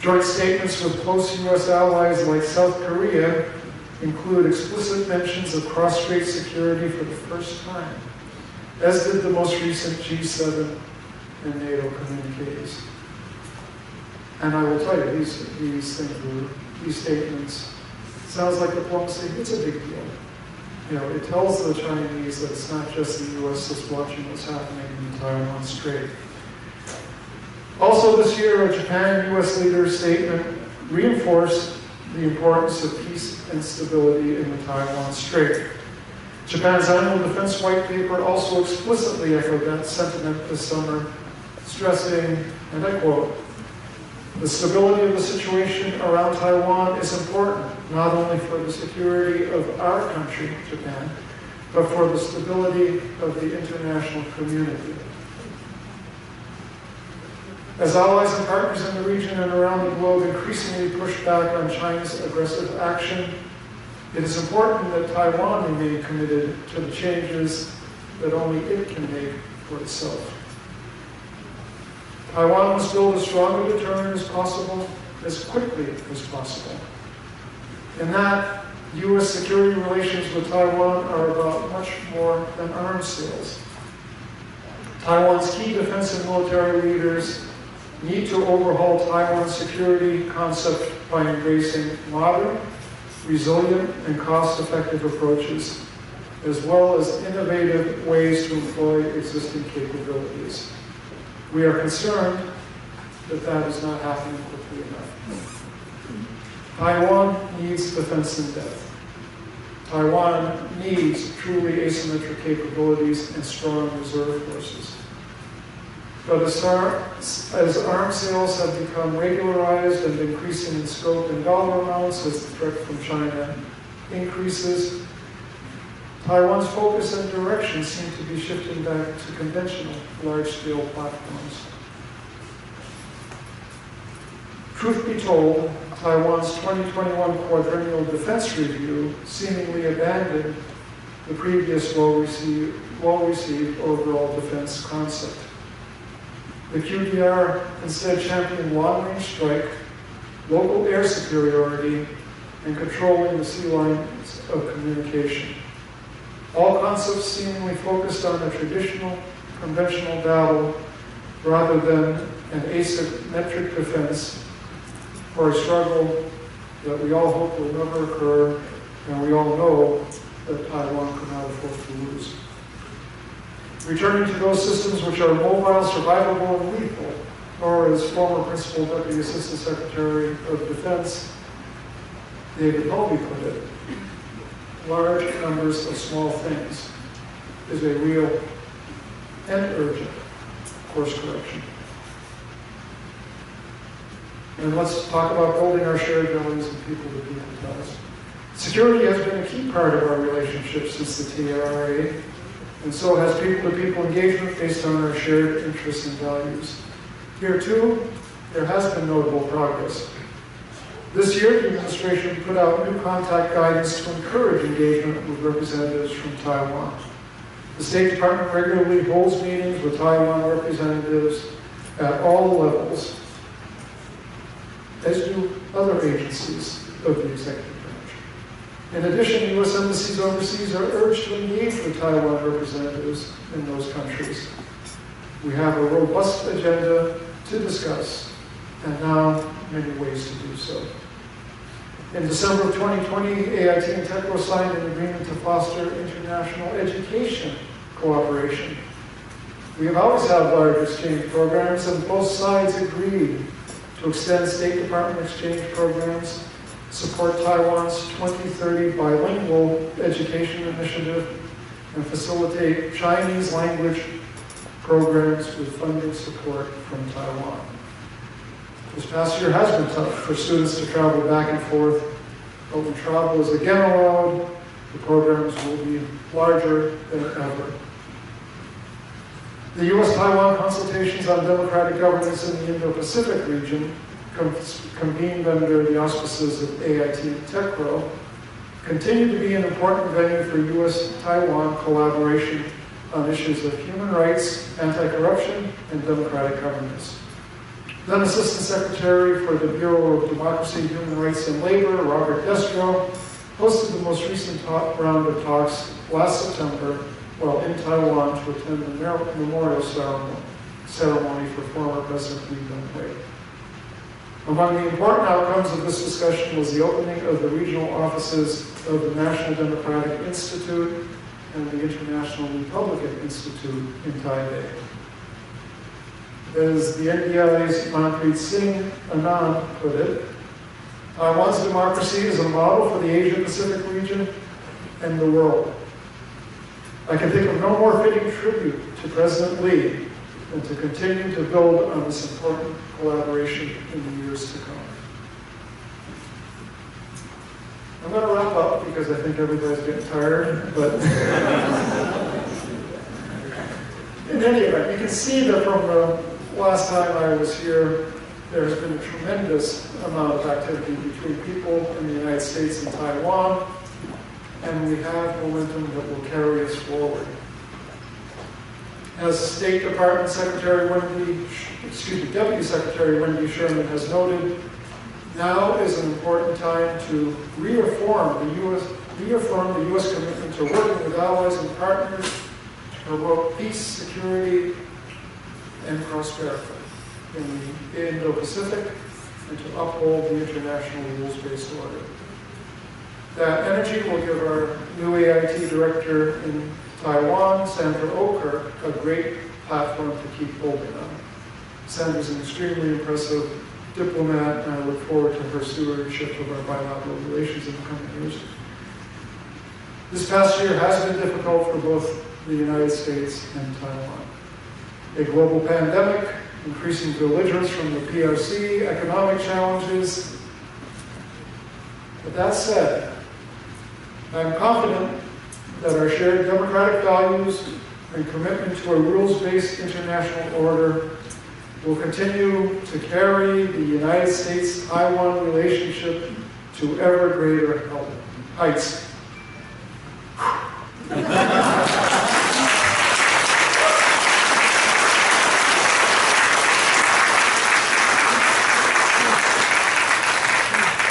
Joint statements with close U.S. allies like South Korea include explicit mentions of cross-strait security for the first time, as did the most recent G7 and NATO communiques. And I will tell you, these statements, sounds like diplomacy, it's a big deal. You know, it tells the Chinese that it's not just the U.S. that's watching what's happening in the Taiwan Strait. Also this year, a Japan and U.S. leaders' statement reinforced the importance of peace and stability in the Taiwan Strait. Japan's annual defense white paper also explicitly echoed that sentiment this summer, stressing, and I quote, "The stability of the situation around Taiwan is important, not only for the security of our country, Japan, but for the stability of the international community." As allies and partners in the region and around the globe increasingly push back on China's aggressive action, it is important that Taiwan remain committed to the changes that only it can make for itself. Taiwan must build as strong a deterrent as possible, as quickly as possible. In that, U.S. security relations with Taiwan are about much more than arms sales. Taiwan's key defense and military leaders need to overhaul Taiwan's security concept by embracing modern, resilient, and cost-effective approaches, as well as innovative ways to employ existing capabilities. We are concerned that that is not happening quickly enough. Taiwan needs defense in depth. Taiwan needs truly asymmetric capabilities and strong reserve forces. But as arms sales have become regularized and increasing in scope and dollar amounts as the threat from China increases, Taiwan's focus and direction seem to be shifting back to conventional large-scale platforms. Truth be told, Taiwan's 2021 quadrennial defense review seemingly abandoned the previous well-received overall defense concept. The QDR instead championed long-range strike, local air superiority, and controlling the sea lines of communication. All concepts seemingly focused on a traditional, conventional battle rather than an asymmetric defense for a struggle that we all hope will never occur, and we all know that Taiwan could not afford to lose. Returning to those systems which are mobile, survivable, and lethal, or as former Principal Deputy Assistant Secretary of Defense David Hovey put it, large numbers of small things is a real and urgent course correction. And let's talk about building our shared values and people-to-people ties. Security has been a key part of our relationship since the TRA, and so has people-to-people engagement based on our shared interests and values. Here too, there has been notable progress. This year, the administration put out new contact guidance to encourage engagement with representatives from Taiwan. The State Department regularly holds meetings with Taiwan representatives at all levels, as do other agencies of the executive branch. In addition, U.S. embassies overseas are urged to engage with Taiwan representatives in those countries. We have a robust agenda to discuss, and now many ways to do so. In December of 2020, AIT and TECRO signed an agreement to foster international education cooperation. We have always had large exchange programs, and both sides agreed to extend State Department exchange programs, support Taiwan's 2030 bilingual education initiative, and facilitate Chinese language programs with funding support from Taiwan. This past year has been tough for students to travel back and forth, but when travel is again allowed, the programs will be larger than ever. The U.S.-Taiwan consultations on democratic governance in the Indo-Pacific region, convened under the auspices of AIT and TECRO, continue to be an important venue for U.S.-Taiwan collaboration on issues of human rights, anti-corruption, and democratic governance. Then Assistant Secretary for the Bureau of Democracy, Human Rights, and Labor, Robert Destro, hosted the most recent round of talks last September while in Taiwan to attend the memorial ceremony for former President Lee Teng-hui. Among the important outcomes of this discussion was the opening of the regional offices of the National Democratic Institute and the International Republican Institute in Taipei. As the NDI's Manpreet Singh Anand put it, Taiwan's democracy is a model for the Asia-Pacific region and the world. I can think of no more fitting tribute to President Lee than to continue to build on this important collaboration in the years to come. I'm going to wrap up because I think everybody's getting tired, but in any event, you can see that from the last time I was here, there has been a tremendous amount of activity between people in the United States and Taiwan, and we have momentum that will carry us forward. As State Department Deputy Secretary Wendy Sherman has noted, now is an important time to reaffirm the U.S. commitment to working with allies and partners to promote peace, security, and prosperity in the Indo-Pacific and to uphold the international rules-based order. That energy will give our new AIT director in Taiwan, Sandra Oker, a great platform to keep building on. Sandra's an extremely impressive diplomat, and I look forward to her stewardship of our bilateral relations in the coming years. This past year has been difficult for both the United States and Taiwan. a global pandemic, increasing belligerence from the PRC, economic challenges. But that said, I am confident that our shared democratic values and commitment to a rules-based international order will continue to carry the United States-Taiwan relationship to ever greater heights.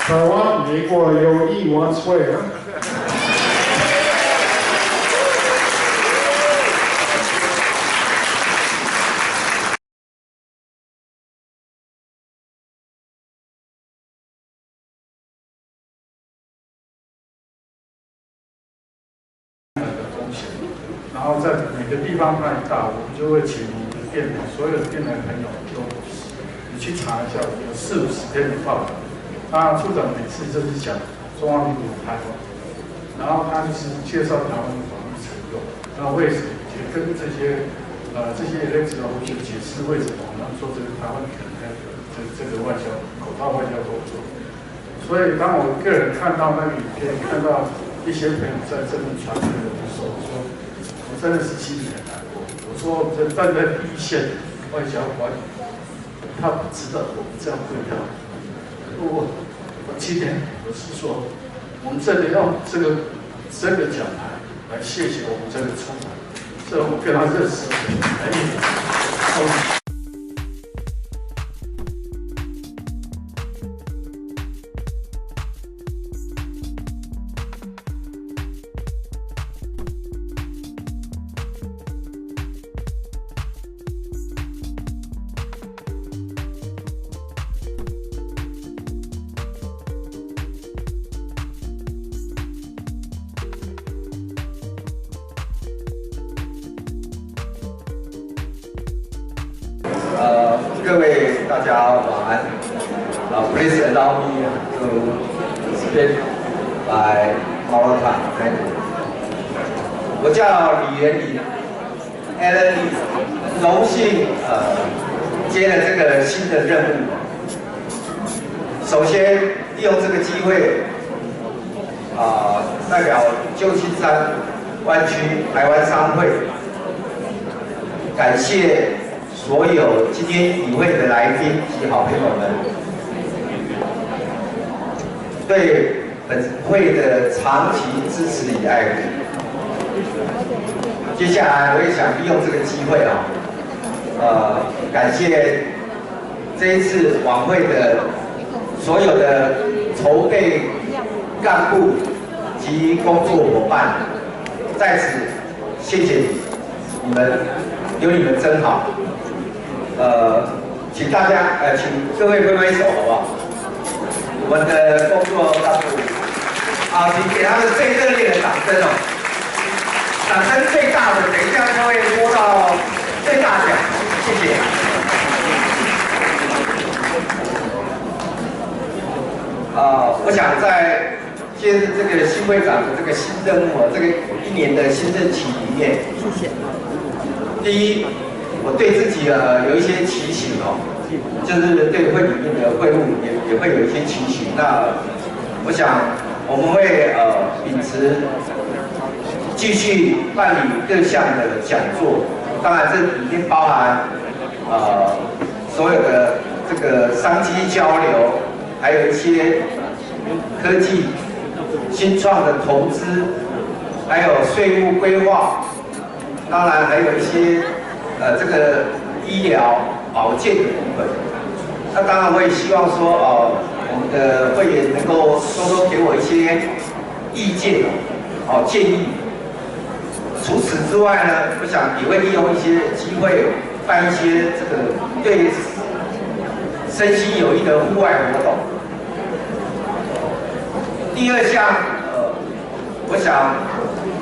台湾美国友谊万岁啊！然后在每个地方办大，我们就会请你的店的所有的店的朋友都，你去查一下，有40-50篇的报道。那处长每次就是讲中华民国台湾，然后他就是介绍台湾的防疫成用，那为什么也跟这些elected officials解释为什么我们做这个台湾这个外交口罩外交工作。所以当我个人看到那个影片，看到一些朋友在这边传阅的时候，我真的是心里很难过。我说，这站在第一线外交官，他不知道我们这样对他。我今天我是说，我们真的要这个奖牌来谢谢我们这个处长，这我跟他认识很各位大家晚安。Please allow me to speak by our time. 我叫李元林 ，Alan， 荣幸接了这个新的任务。首先利用这个机会，代表旧金山湾区台湾商会，感谢所有今天与会的来宾及好朋友们对本会的长期支持与爱护。接下来我也想利用这个机会感谢这一次晚会的所有的筹备干部及工作伙伴，在此谢谢你们，有你们真好。请大家请各位挥挥手好不好？我们的工作干部请给他们最热烈的掌声哦！掌声最大的，等一下就会播到最大奖，谢谢。我想在接着这个新会长的这个新任务这个1年的新任期里面，谢谢。第一，我对自己有一些期许就是对会里面的会务也会有一些期许。那我想我们会秉持继续办理各项的讲座，当然这里面包含所有的这个商机交流，还有一些科技新创的投资，还有税务规划，当然还有一些这个医疗保健的部分。那当然我也希望说我们的会员能够多多给我一些意见建议。除此之外呢，我想也会利用一些机会办一些这个对身心有益的户外活动。第二项，我想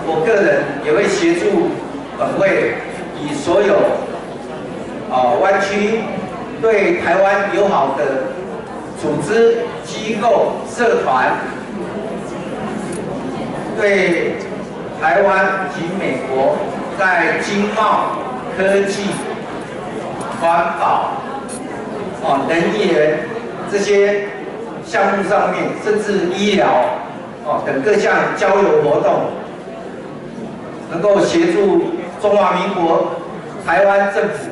我个人也会协助本会以所有湾区对台湾友好的组织、机构、社团，对台湾及美国在经贸、科技、环保、能源这些项目上面，甚至医疗等各项交流活动，能够协助中华民国台湾政府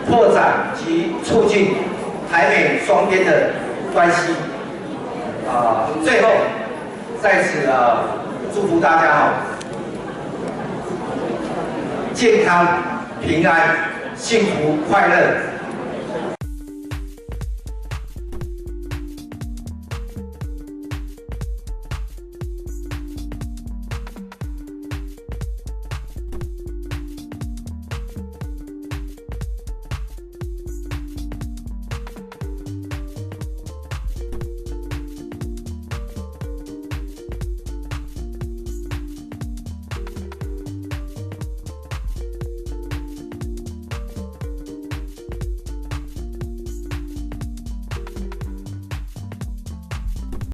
拓展及促进台美双边的关系。最后在此祝福大家健康、平安、幸福、快乐。